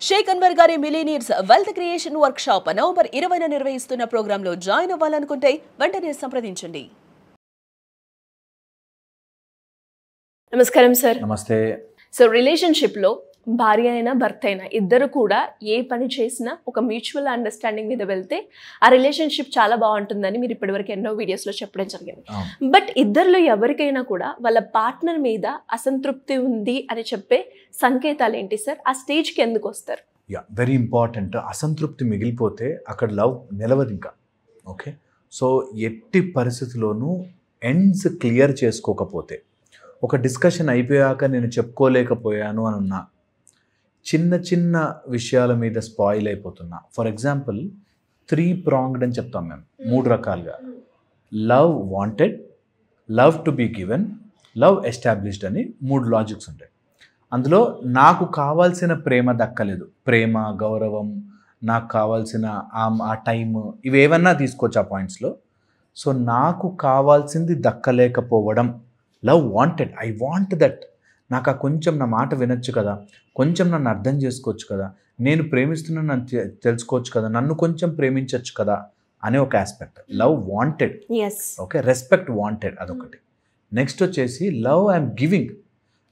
షేక్ అన్వర్ గారి millionaires wealth creation workshop November 20న నిర్వహిస్తున్న ప్రోగ్రాంలో జాయిన్ అవ్వాలనుకుంటే వెంటనే సంప్రదించండి. నమస్కారం సార్. నమస్తే. సో రిలేషన్షిప్లో భార్య అయినా భర్త అయినా ఇద్దరు కూడా ఏ పని చేసినా ఒక మ్యూచువల్ అండర్స్టాండింగ్ మీద వెళ్తే ఆ రిలేషన్షిప్ చాలా బాగుంటుందని మీరు ఇప్పటివరకు ఎన్నో వీడియోస్లో చెప్పడం జరిగింది. బట్ ఇద్దరిలో ఎవరికైనా కూడా వాళ్ళ పార్ట్నర్ మీద అసంతృప్తి ఉంది అని చెప్పే సంకేతాలు ఏంటి సార్? ఆ స్టేజ్కి ఎందుకు వస్తారు? Very important. అసంతృప్తి మిగిలిపోతే అక్కడ లవ్ నిలవదు ఇంకా. ఓకే, సో ఎట్టి పరిస్థితుల్లోనూ ఎండ్స్ క్లియర్ చేసుకోకపోతే, ఒక డిస్కషన్ అయిపోయాక నేను చెప్పుకోలేకపోయాను అని ఉన్నా, చిన్న చిన్న విషయాల మీద స్పాయిల్ అయిపోతున్నా. ఫర్ ఎగ్జాంపుల్ 3 ప్రాంగ్డ్ అని చెప్తాం మేము, 3 రకాలుగా. Love wanted, love to be given, love established అని 3 లాజిక్స్ ఉంటాయి. అందులో నాకు కావాల్సిన ప్రేమ దక్కలేదు, ప్రేమ, గౌరవం, నాకు కావాల్సిన ఆ టైం, ఇవేవన్నా తీసుకోవచ్చు ఆ పాయింట్స్లో. సో నాకు కావాల్సింది దక్కలేకపోవడం, love wanted, I want that, నాకు ఆ కొంచెం నా మాట వినొచ్చు కదా, కొంచెం నన్ను అర్థం చేసుకోవచ్చు కదా, నేను ప్రేమిస్తున్నాను నన్ను తెలుసుకోవచ్చు కదా, నన్ను కొంచెం ప్రేమించవచ్చు కదా అనే ఒక aspect love wanted. Okay, respect wanted, అదొకటి. నెక్స్ట్ వచ్చేసి లవ్ ఐఎమ్ గివింగ్,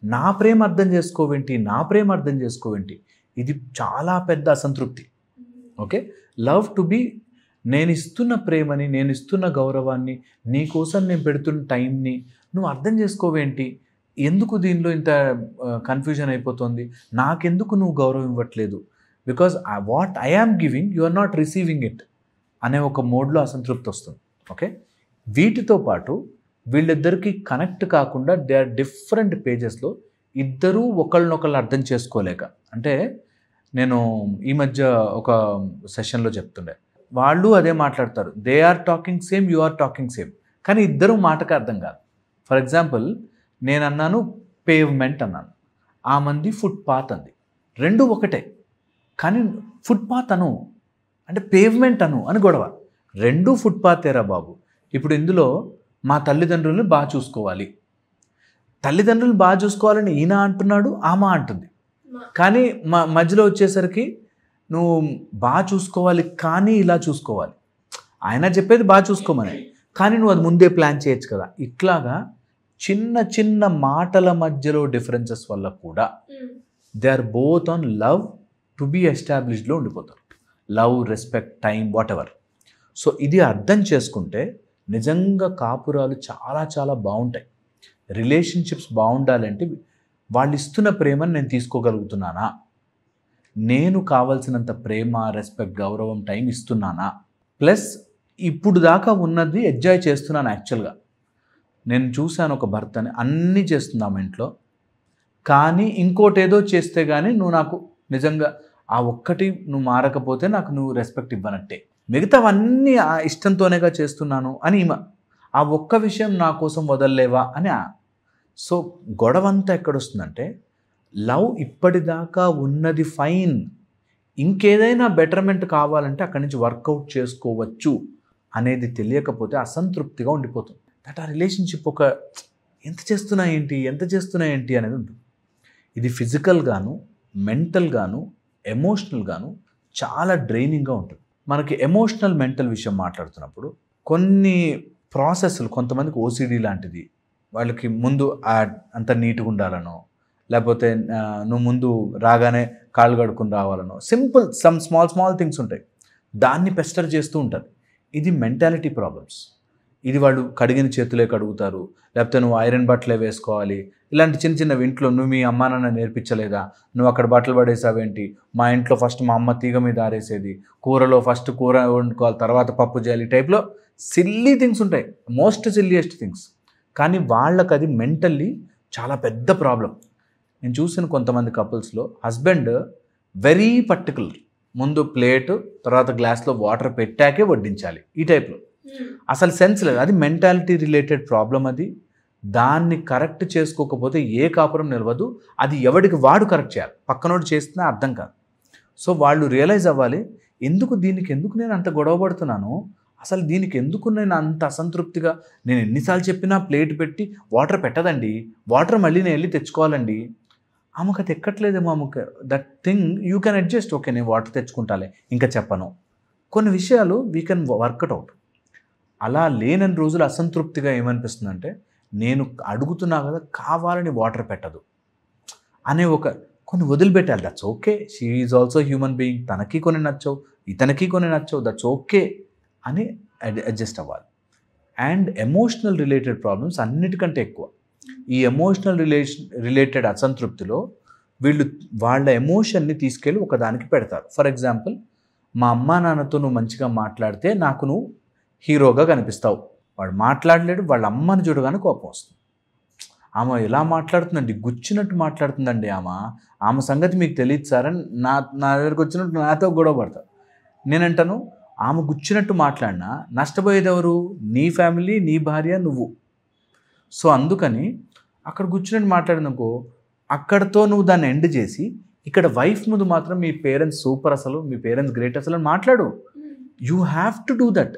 నా ప్రేమ అర్థం చేసుకోవేంటి, నా ప్రేమ అర్థం చేసుకోవేంటి, ఇది చాలా పెద్ద అసంతృప్తి. ఓకే, లవ్ టు బీ, నేను ఇస్తున్న ప్రేమని, నేను ఇస్తున్న గౌరవాన్ని, నీ కోసం నేను పెడుతున్న టైంని నువ్వు అర్థం చేసుకోవేంటి, ఎందుకు దీనిలో ఇంత కన్ఫ్యూజన్ అయిపోతుంది, నాకెందుకు నువ్వు గౌరవం ఇవ్వట్లేదు, because what I am giving you are not receiving it అనే ఒక మోడ్లో అసంతృప్తి వస్తుంది. ఓకే, వీటితో పాటు వీళ్ళిద్దరికీ కనెక్ట్ కాకుండా దే ఆర్ డిఫరెంట్ పేజెస్లో ఇద్దరూ ఒకళ్ళనొకళ్ళు అర్థం చేసుకోలేక, అంటే నేను ఈ మధ్య ఒక సెషన్లో చెప్తుండే, వాళ్ళు అదే మాట్లాడతారు, they are talking same, you are talking same, కానీ ఇద్దరు మాటకు అర్థం కాదు. ఫర్ ఎగ్జాంపుల్ నేను అన్నాను పేవ్మెంట్ అన్నాను, ఆ మంది ఫుట్పాత్ అంది, రెండు ఒకటే, కానీ ఫుట్పాత్ అను అంటే పేవ్మెంట్ అను అని గొడవ. రెండు ఫుట్పాతేరా బాబు. ఇప్పుడు ఇందులో మా తల్లిదండ్రులను బాగా చూసుకోవాలి, తల్లిదండ్రులను బాగా చూసుకోవాలని ఈయన అంటున్నాడు, ఆమె అంటుంది, కానీ మధ్యలో వచ్చేసరికి నువ్వు బాగా చూసుకోవాలి కానీ ఇలా చూసుకోవాలి, ఆయన చెప్పేది బాగా చూసుకోమని, కానీ నువ్వు అది ముందే ప్లాన్ చేయొచ్చు కదా. ఇట్లాగా చిన్న చిన్న మాటల మధ్యలో డిఫరెన్సెస్ వల్ల కూడా they are both on love to be ఎస్టాబ్లిష్డ్లో ఉండిపోతారు. Love, respect, time, whatever. So ఇది అర్థం చేసుకుంటే నిజంగా కాపురాలు చాలా చాలా బాగుంటాయి. రిలేషన్షిప్స్ బాగుండాలంటే వాళ్ళు ఇస్తున్న ప్రేమను నేను తీసుకోగలుగుతున్నానా, నేను కావాల్సినంత ప్రేమ, రెస్పెక్ట్, గౌరవం, టైం ఇస్తున్నానా, ప్లస్ ఇప్పుడు దాకా ఉన్నది ఎంజాయ్ చేస్తున్నాను. యాక్చువల్గా నేను చూశాను ఒక భర్తని, అన్నీ చేస్తున్నాము ఇంట్లో, కానీ ఇంకోటి ఏదో చేస్తే కానీ నువ్వు నాకు నిజంగా ఆ ఒక్కటి నువ్వు మారకపోతే నాకు నువ్వు రెస్పెక్ట్ ఇవ్వనట్టే, మిగతావన్నీ ఆ ఇష్టంతోనేగా చేస్తున్నాను అని ఆ ఒక్క విషయం నా కోసం వదలలేవా అని. సో గొడవంతా ఎక్కడొస్తుందంటే లవ్ ఇప్పటిదాకా ఉన్నది ఫైన్, ఇంకేదైనా బెటర్మెంట్ కావాలంటే అక్కడి నుంచి వర్కౌట్ చేసుకోవచ్చు అనేది తెలియకపోతే అసంతృప్తిగా ఉండిపోతుంది. దట్ ఆ రిలేషన్షిప్ ఒక ఎంత చేస్తున్నా ఏంటి అనేది ఉంటుంది. ఇది ఫిజికల్గాను, మెంటల్గాను, ఎమోషనల్గాను చాలా డ్రైనింగ్గా ఉంటుంది. మనకి ఎమోషనల్, మెంటల్ విషయం మాట్లాడుతున్నప్పుడు కొన్ని ప్రాసెస్లు, కొంతమందికి ఓసిడి లాంటిది, వాళ్ళకి ముందు అంత నీట్గా ఉండాలనో, లేకపోతే నువ్వు ముందు రాగానే కాళ్ళు కడుక్కుని రావాలనో, సింపుల్ స్మాల్ థింగ్స్ ఉంటాయి, దాన్ని పెస్టర్ చేస్తూ ఉంటారు. ఇది మెంటాలిటీ ప్రాబ్లమ్స్. ఇది వాళ్ళు కడిగిన చేతులే కడుగుతారు, లేకపోతే నువ్వు ఐరన్ బట్టలే వేసుకోవాలి, ఇలాంటి చిన్న చిన్నవి ఇంట్లో నువ్వు మీ అమ్మ నాన్న నేర్పించలేదా, నువ్వు అక్కడ బట్టలు పడేసావేంటి, మా ఇంట్లో ఫస్ట్ మా అమ్మ తీగ మీద ఆరేసేది, కూరలో ఫస్ట్ కూర వండుకోవాలి తర్వాత పప్పు చేయాలి, టైప్లో సిల్లీ థింగ్స్ ఉంటాయి, మోస్ట్ సిల్లియెస్ట్ థింగ్స్. కానీ వాళ్ళకి అది మెంటల్లీ చాలా పెద్ద ప్రాబ్లం. నేను చూసిన కొంతమంది కపుల్స్లో హస్బెండ్ వెరీ పర్టికులర్, ముందు ప్లేట్ తర్వాత గ్లాస్లో వాటర్ పెట్టాకే వడ్డించాలి, ఈ టైప్లో. అసలు సెన్స్ లేదు, అది మెంటాలిటీ రిలేటెడ్ ప్రాబ్లం. అది దాన్ని కరెక్ట్ చేసుకోకపోతే ఏ కాపురం నిలవదు. అది ఎవడికి వాడు కరెక్ట్ చేయాలి, పక్కనోడు చేస్తున్నా అర్థం కాదు. సో వాళ్ళు రియలైజ్ అవ్వాలి, ఎందుకు నేను అంత గొడవ పడుతున్నాను, అసలు దీనికి ఎందుకు నేను అంత అసంతృప్తిగా, నేను ఎన్నిసార్లు చెప్పినా ప్లేట్ పెట్టి వాటర్ పెట్టదండి, వాటర్ మళ్ళీ నేను వెళ్ళి తెచ్చుకోవాలండి ఆమెకు అది ఎక్కట్లేదేమో, ఆమెకు that thing you can adjust. Okay, నేను వాటర్ తెచ్చుకుంటాలే, ఇంకా చెప్పను. కొన్ని విషయాలు వీ కెన్ వర్కౌట్ అవుట్. అలా లేనన్ని రోజులు అసంతృప్తిగా ఏమనిపిస్తుందంటే, నేను అడుగుతున్నా కదా కావాలని వాటర్ పెట్టదు అనే కొన్ని వదిలిపెట్టాలి. That's okay, she is also human being, తనకి కొన్ని నచ్చవు, ఇతనికి కొన్ని నచ్చవు, దట్స్ ఓకే అని అడ్జస్ట్ అవ్వాలి. అండ్ ఎమోషనల్ రిలేటెడ్ ప్రాబ్లమ్స్ అన్నిటికంటే ఎక్కువ. ఈ ఎమోషనల్ రిలేటెడ్ అసంతృప్తిలో వీళ్ళు వాళ్ళ ఎమోషన్ని తీసుకెళ్ళి ఒకదానికి పెడతారు. ఫర్ ఎగ్జాంపుల్, మా అమ్మా నాన్నతో నువ్వు మంచిగా మాట్లాడితే నాకు నువ్వు హీరోగా కనిపిస్తావు. వాడు మాట్లాడలేడు, వాళ్ళ అమ్మని చూడగానే కోపం వస్తుంది. ఆమె ఎలా మాట్లాడుతుందండి, గుచ్చినట్టు మాట్లాడుతుందండి. ఆమె సంగతి మీకు తెలియదు సార్ అని నా దగ్గరికి వచ్చినట్టు నాతో గొడవ పడతారు. నేనంటాను, ఆమె గుచ్చినట్టు మాట్లాడినా నష్టపోయేది ఎవరు? నీ ఫ్యామిలీ, నీ భార్య, నువ్వు. సో అందుకని అక్కడ గుచ్చినట్టు మాట్లాడిననుకో, అక్కడతో నువ్వు దాన్ని ఎండ్ చేసి ఇక్కడ వైఫ్ ముందు మాత్రం మీ పేరెంట్స్ సూపర్, అసలు మీ పేరెంట్స్ గ్రేట్ అసలు అని మాట్లాడు. You have to do that.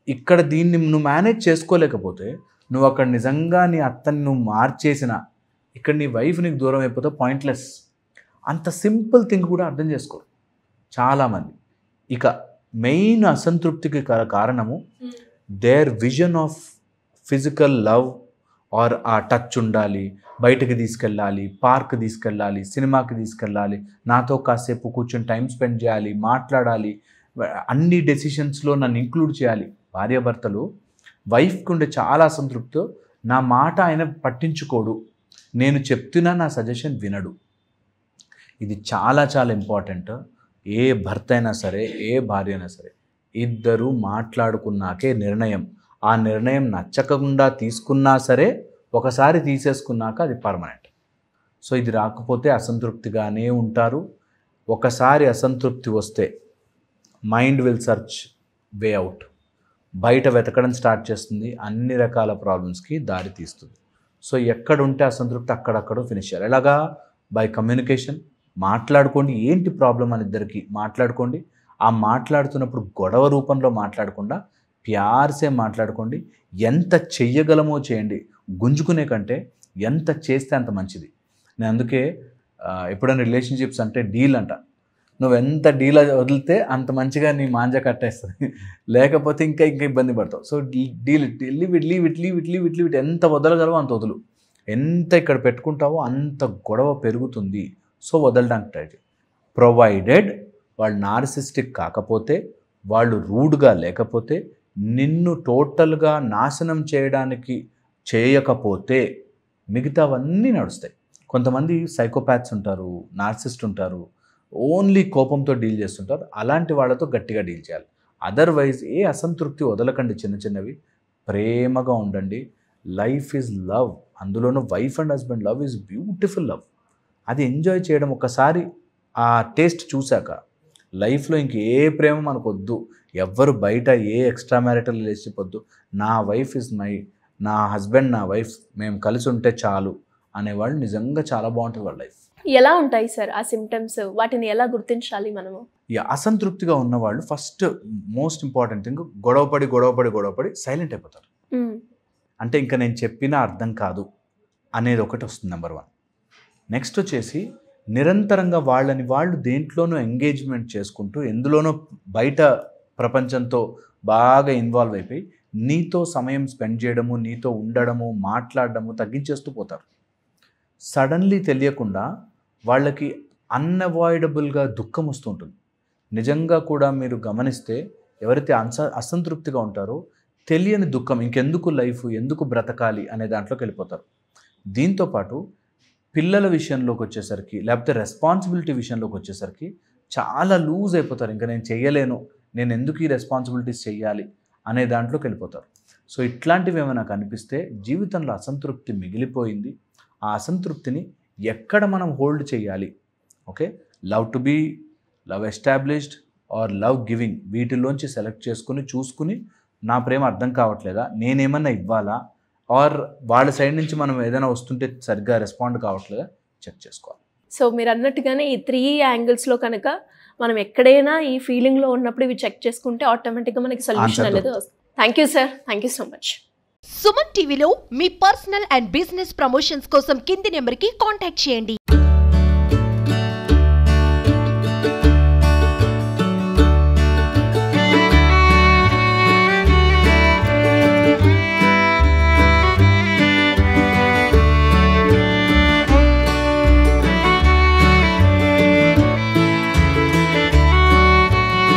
ఇక్కడ దీన్ని నువ్వు మేనేజ్ చేసుకోలేకపోతే, నువ్వు అక్కడ నిజంగా నీ అత్తని నువ్వు మార్చేసిన ఇక్కడ నీ వైఫ్ నీకు దూరం అయిపోతే పాయింట్లెస్. అంత సింపుల్ థింగ్ కూడా అర్థం చేసుకోరు చాలామంది. ఇక మెయిన్ అసంతృప్తికి కారణము there vision of physical love or ఆ టచ్ ఉండాలి, బయటకు తీసుకెళ్ళాలి, పార్క్ తీసుకెళ్ళాలి, సినిమాకి తీసుకెళ్ళాలి, నాతో కాసేపు కూర్చొని టైం స్పెండ్ చేయాలి, మాట్లాడాలి, అన్ని డెసిషన్స్లో నన్ను ఇంక్లూడ్ చేయాలి. భార్యాభర్తలు వైఫ్కి ఉండే చాలా అసంతృప్తితో నా మాట ఆయన పట్టించుకోడు, నేను చెప్తున్నా నా సజెషన్ వినడు. ఇది చాలా చాలా ఇంపార్టెంట్. ఏ భర్త అయినా సరే, ఏ భార్య అయినా సరే, ఇద్దరు మాట్లాడుకున్నాకే నిర్ణయం. ఆ నిర్ణయం నచ్చకుండా తీసుకున్నా సరే, ఒకసారి తీసేసుకున్నాక అది పర్మనెంట్. సో ఇది రాకపోతే అసంతృప్తిగానే ఉంటారు. ఒకసారి అసంతృప్తి వస్తే mind will search way out, బయట వెతకడం స్టార్ట్ చేస్తుంది, అన్ని రకాల ప్రాబ్లమ్స్కి దారి తీస్తుంది. సో ఎక్కడ ఉంటే అసంతృప్తి అక్కడక్కడ ఫినిష్ చేయాలి. ఎలాగా? By communication. మాట్లాడుకోండి, ఏంటి ప్రాబ్లం అని ఇద్దరికి మాట్లాడుకోండి. ఆ మాట్లాడుతున్నప్పుడు గొడవ రూపంలో మాట్లాడకుండా ప్యార్సే మాట్లాడుకోండి. ఎంత చెయ్యగలమో చేయండి, గుంజుకునే కంటే ఎంత చేస్తే అంత మంచిది. నేను అందుకే ఎప్పుడైనా రిలేషన్షిప్స్ అంటే డీల్ అంట. నువ్వు ఎంత డీల్ వదిలితే అంత మంచిగా నీ మాంజ కట్టేస్తుంది, లేకపోతే ఇంకా ఇబ్బంది పడతావు. సో డీల్ లీవ్ ఎంత వదలగలవో అంత వదులు. ఎంత ఇక్కడ పెట్టుకుంటావో అంత గొడవ పెరుగుతుంది. సో వదలడానికి ట్రై చేయి. ప్రొవైడెడ్ వాళ్ళు నార్సిస్టిక్ కాకపోతే, వాళ్ళు రూడ్గా లేకపోతే, నిన్ను టోటల్గా నాశనం చేయకపోతే మిగతావన్నీ నడుస్తాయి. కొంతమంది సైకోపాత్స్ ఉంటారు, నార్సిస్ట్ ఉంటారు, ఓన్లీ కోపంతో డీల్ చేస్తుంటారు. అలాంటి వాళ్ళతో గట్టిగా డీల్ చేయాలి. అదర్వైజ్ ఏ అసంతృప్తి వదలకండి. చిన్నవి ప్రేమగా ఉండండి. Life is love. అందులోనూ wife and husband love is beautiful love. అది ఎంజాయ్ చేయడం. ఒకసారి ఆ టేస్ట్ చూశాక లైఫ్లో ఇంక ఏ ప్రేమ మనకు వద్దు, ఎవ్వరు బయట ఏ ఎక్స్ట్రా మ్యారిటల్ రిలేషన్షిప్ వద్దు, నా వైఫ్ ఇస్ నా హస్బెండ్, నా వైఫ్, మేము కలిసి ఉంటే చాలు అనేవాళ్ళు నిజంగా చాలా బాగుంటుంది వాళ్ళ లైఫ్. ఎలా ఉంటాయి సార్ ఆ సిమ్టమ్స్? వాటిని ఎలా గుర్తించాలి మనము? అసంతృప్తిగా ఉన్నవాళ్ళు ఫస్ట్ మోస్ట్ ఇంపార్టెంట్ థింగ్, గొడవపడి సైలెంట్ అయిపోతారు. అంటే ఇంకా నేను చెప్పినా అర్థం కాదు అనేది ఒకటి వస్తుంది, నెంబర్ 1. నెక్స్ట్ వచ్చేసి నిరంతరంగా వాళ్ళని వాళ్ళు దేంట్లోనూ ఎంగేజ్మెంట్ చేసుకుంటూ, ఎందులోనో బయట ప్రపంచంతో బాగా ఇన్వాల్వ్ అయిపోయి నీతో సమయం స్పెండ్ చేయడము, నీతో ఉండడము, మాట్లాడడము తగ్గించేస్తూ పోతారు. సడన్లీ తెలియకుండా వాళ్ళకి అన్అవాయిడబుల్గా దుఃఖం వస్తుంటుంది. నిజంగా కూడా మీరు గమనిస్తే ఎవరైతే అసంతృప్తిగా ఉంటారో తెలియని దుఃఖం, ఇంకెందుకు లైఫ్, ఎందుకు బ్రతకాలి అనే దాంట్లోకి వెళ్ళిపోతారు. దీంతోపాటు పిల్లల విషయంలోకి వచ్చేసరికి, లేకపోతే రెస్పాన్సిబిలిటీ విషయంలోకి వచ్చేసరికి చాలా లూజ్ అయిపోతారు. ఇంకా నేను చెయ్యలేను, నేను ఎందుకు ఈ రెస్పాన్సిబిలిటీస్ చెయ్యాలి అనే దాంట్లోకి వెళ్ళిపోతారు. సో ఇట్లాంటివి ఏమైనా కనిపిస్తే జీవితంలో అసంతృప్తి మిగిలిపోయింది. ఆ అసంతృప్తిని ఎక్కడ మనం హోల్డ్ చేయాలి? Okay, love established or love giving, వీటిలోంచి సెలెక్ట్ చేసుకుని చూసుకుని, నా ప్రేమ అర్థం కావట్లేదా, నేనేమన్నా ఇవ్వాలా, ఆర్ వాళ్ళ సైడ్ నుంచి మనం ఏదైనా వస్తుంటే సరిగ్గా రెస్పాండ్ కావట్లేదా చెక్ చేసుకోవాలి. సో మీరు అన్నట్టుగానే ఈ 3 యాంగిల్స్లో కనుక మనం ఎక్కడైనా ఈ ఫీలింగ్లో ఉన్నప్పుడు ఇవి చెక్ చేసుకుంటే ఆటోమేటిక్గా మనకి సొల్యూషన్ అనేది వస్తుంది. Thank you sir, thank you so much. Suman టీవీలో మీ పర్సనల్ అండ్ బిజినెస్ ప్రమోషన్స్ కోసం కింది నెంబర్కి కాంటాక్ట్ చేయండి.